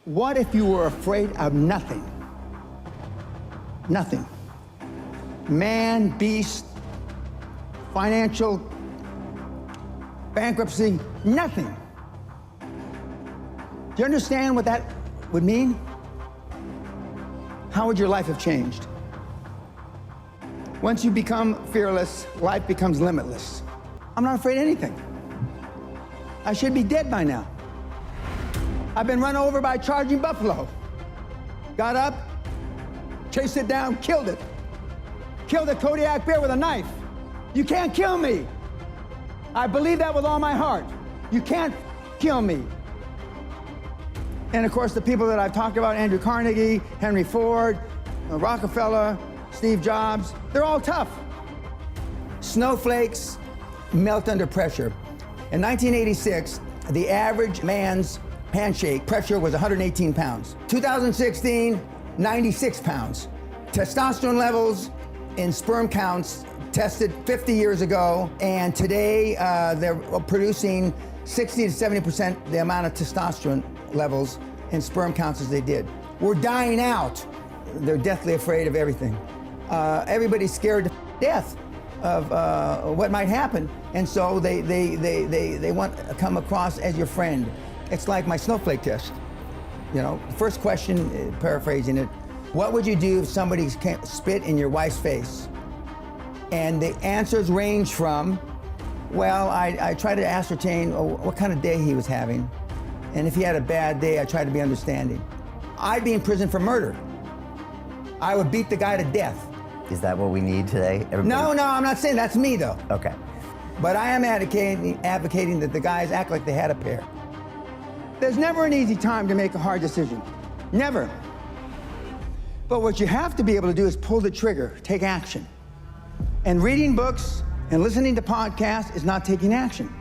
What if you were afraid of nothing? Nothing. Man, beast, financial, bankruptcy, nothing. Do you understand what that would mean? How would your life have changed? Once you become fearless, life becomes limitless. I'm not afraid of anything. I should be dead by now. I've been run over by a charging buffalo. Got up, chased it down, killed it. Killed a Kodiak bear with a knife. You can't kill me. I believe that with all my heart. You can't kill me. And of course, the people that I've talked about, Andrew Carnegie, Henry Ford, Rockefeller, Steve Jobs, they're all tough. Snowflakes melt under pressure. In 1986, the average man's handshake pressure was 118 pounds. 2016, 96 pounds. Testosterone levels in sperm counts tested 50 years ago, and today they're producing 60 to 70% the amount of testosterone levels in sperm counts as they did. We're dying out. They're deathly afraid of everything. Everybody's scared to death of what might happen, and so they want to come across as your friend. It's like my snowflake test. You know, the first question, paraphrasing it, what would you do if somebody spit in your wife's face? And the answers range from, well, I try to ascertain what kind of day he was having. And if he had a bad day, I try to be understanding. I'd be in prison for murder. I would beat the guy to death. Is that what we need today? No, I'm not saying that's me, though. Okay. But I am advocating that the guys act like they had a pair. There's never an easy time to make a hard decision. Never. But what you have to be able to do is pull the trigger, take action. And reading books and listening to podcasts is not taking action.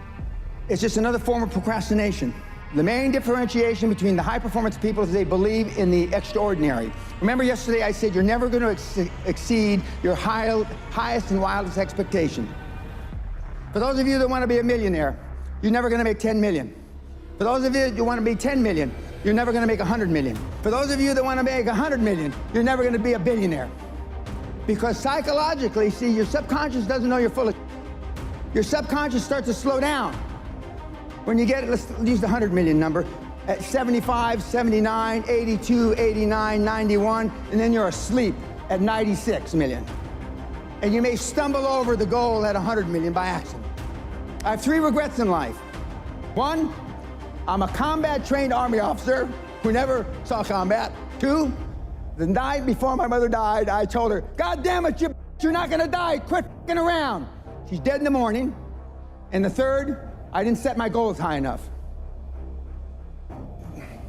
It's just another form of procrastination. The main differentiation between the high-performance people is they believe in the extraordinary. Remember yesterday I said you're never going to exceed your highest and wildest expectation. For those of you that want to be a millionaire, you're never going to make 10 million. For those of you that want to be 10 million, you're never going to make 100 million. For those of you that want to make 100 million, you're never going to be a billionaire. Because psychologically, see, your subconscious doesn't know you're full of. Your subconscious starts to slow down. When you get, let's use the 100 million number, at 75, 79, 82, 89, 91, and then you're asleep at 96 million. And you may stumble over the goal at 100 million by accident. I have 3 regrets in life. 1, I'm a combat-trained Army officer who never saw combat. 2, the night before my mother died, I told her, God damn it, you're not gonna die, quit f***ing around. She's dead in the morning. And the 3rd, I didn't set my goals high enough.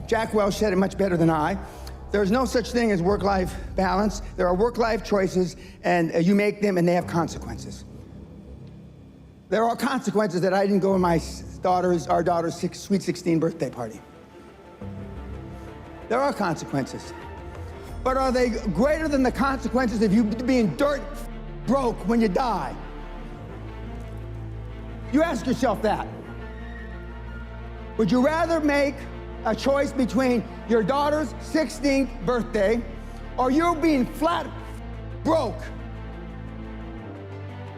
Jack Welch said it much better than I. There's no such thing as work-life balance. There are work-life choices, and you make them, and they have consequences. There are consequences that I didn't go to our daughter's sweet 16 birthday party. There are consequences. But are they greater than the consequences of you being dirt broke when you die? You ask yourself that. Would you rather make a choice between your daughter's 16th birthday or you being flat broke,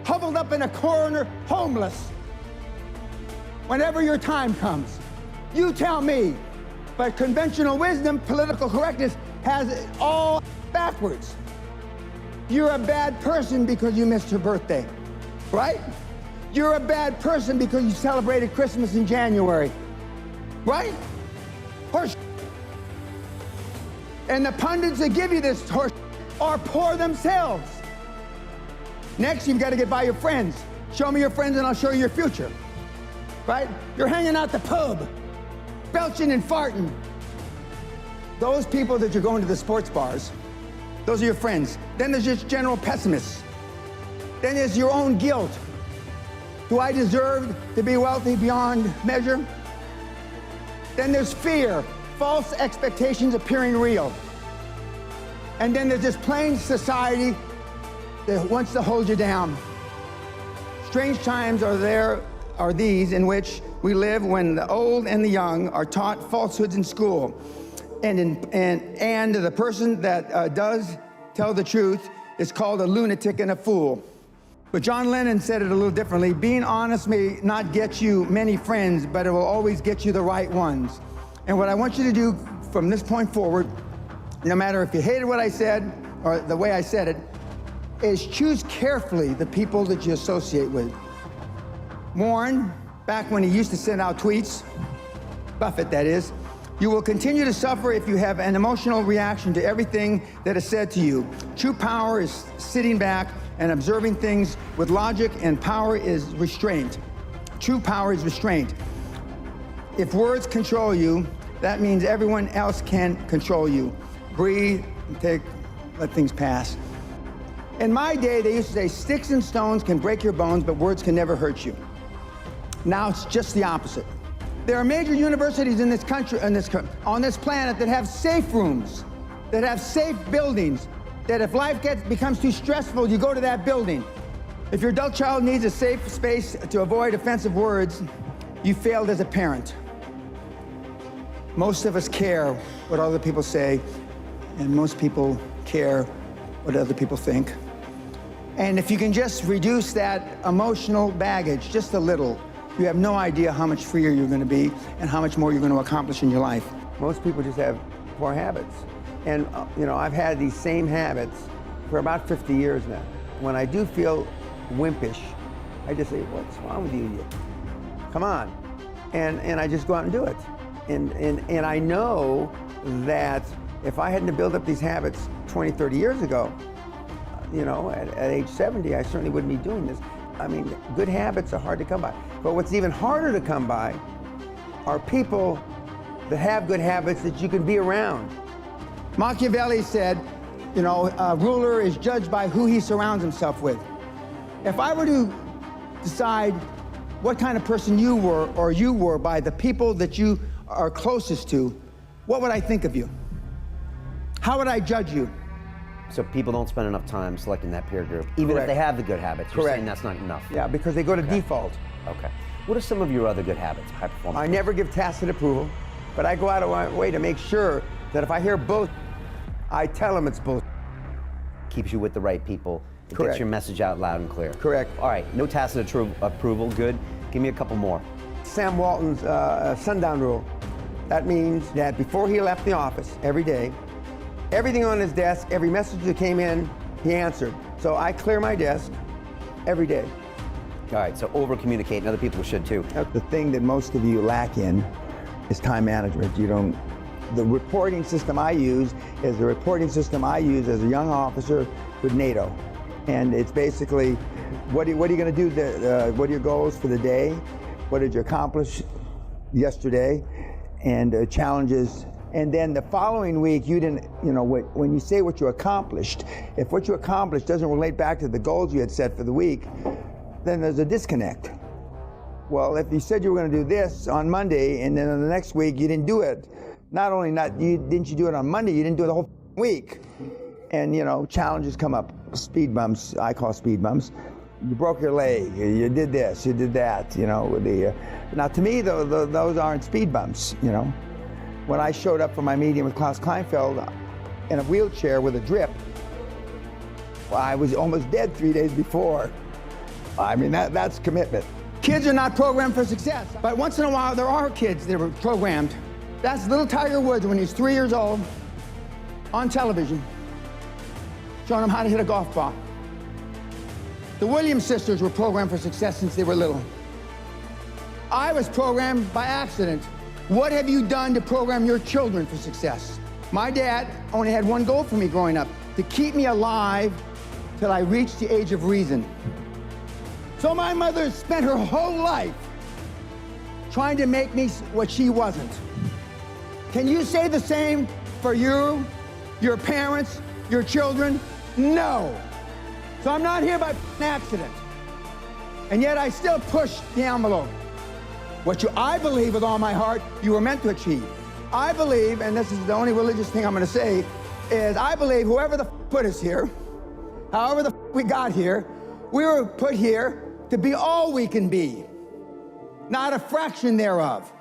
huddled up in a corner, homeless, whenever your time comes? You tell me. But conventional wisdom, political correctness, has it all backwards. You're a bad person because you missed her birthday, right? You're a bad person because you celebrated Christmas in January, right? Horse. And the pundits that give you this horse are poor themselves. Next, you've got to get by your friends. Show me your friends and I'll show you your future, right? You're hanging out the pub, belching and farting. Those people that you're going to the sports bars, those are your friends. Then there's just general pessimists. Then there's your own guilt. Do I deserve to be wealthy beyond measure? Then there's fear, false expectations appearing real. And then there's this plain society that wants to hold you down. Strange times are these in which we live when the old and the young are taught falsehoods in school. And the person that does tell the truth is called a lunatic and a fool. But John Lennon said it a little differently. Being honest may not get you many friends, but it will always get you the right ones. And what I want you to do from this point forward, no matter if you hated what I said or the way I said it, is choose carefully the people that you associate with. Warren, back when he used to send out tweets, Buffett that is, you will continue to suffer if you have an emotional reaction to everything that is said to you. True power is sitting back and observing things with logic, and power is restraint. True power is restraint. If words control you, that means everyone else can control you. Breathe, let things pass. In my day, they used to say, sticks and stones can break your bones, but words can never hurt you. Now it's just the opposite. There are major universities in this country, on this planet, that have safe rooms, that have safe buildings, that if life becomes too stressful, you go to that building. If your adult child needs a safe space to avoid offensive words, you failed as a parent. Most of us care what other people say, and most people care what other people think. And if you can just reduce that emotional baggage just a little, you have no idea how much freer you're going to be and how much more you're going to accomplish in your life. Most people just have poor habits. And, I've had these same habits for about 50 years now. When I do feel wimpish, I just say, what's wrong with you? Come on. And I just go out and do it. And I know that if I hadn't built up these habits 20, 30 years ago, at age 70, I certainly wouldn't be doing this. I mean, good habits are hard to come by. But what's even harder to come by are people that have good habits that you can be around. Machiavelli said, a ruler is judged by who he surrounds himself with. If I were to decide what kind of person you were by the people that you are closest to, what would I think of you? How would I judge you? So people don't spend enough time selecting that peer group, even Correct. if they have the good habits. You're Correct. saying that's not enough. Yeah, because they go to default. Okay. What are some of your other good habits, high performance? I never give tacit approval, but I go out of my way to make sure that if I hear bull, I tell them it's bull. Keeps you with the right people. It Correct. gets your message out loud and clear. Correct. All right, no tacit approval, good. Give me a couple more. Sam Walton's sundown rule. That means that before he left the office every day, everything on his desk, every message that came in, he answered. So I clear my desk every day. All right, so over-communicate, and other people should too. The thing that most of you lack in is time management. The reporting system I use is the reporting system I use as a young officer with NATO. And it's basically, what are you going to do? What are your goals for the day? What did you accomplish yesterday? And challenges. And then the following week, you didn't, when you say what you accomplished, if what you accomplished doesn't relate back to the goals you had set for the week, then there's a disconnect. Well, if you said you were going to do this on Monday, and then on the next week you didn't do it, didn't you do it on Monday, you didn't do it the whole week. And challenges come up, speed bumps, I call speed bumps. You broke your leg, you did this, you did that, now to me, those aren't speed bumps, When I showed up for my meeting with Klaus Kleinfeld in a wheelchair with a drip, I was almost dead 3 days before. I mean, that's commitment. Kids are not programmed for success, but once in a while there are kids that are programmed. That's little Tiger Woods when he's 3 years old on television, showing him how to hit a golf ball. The Williams sisters were programmed for success since they were little. I was programmed by accident. What have you done to program your children for success? My dad only had one goal for me growing up, to keep me alive till I reached the age of reason. So my mother spent her whole life trying to make me what she wasn't. Can you say the same for you, your parents, your children? No. So I'm not here by accident. And yet I still push the envelope. I believe with all my heart, you were meant to achieve. I believe, and this is the only religious thing I'm going to say, is I believe whoever the put us here, however the we got here, we were put here to be all we can be, not a fraction thereof.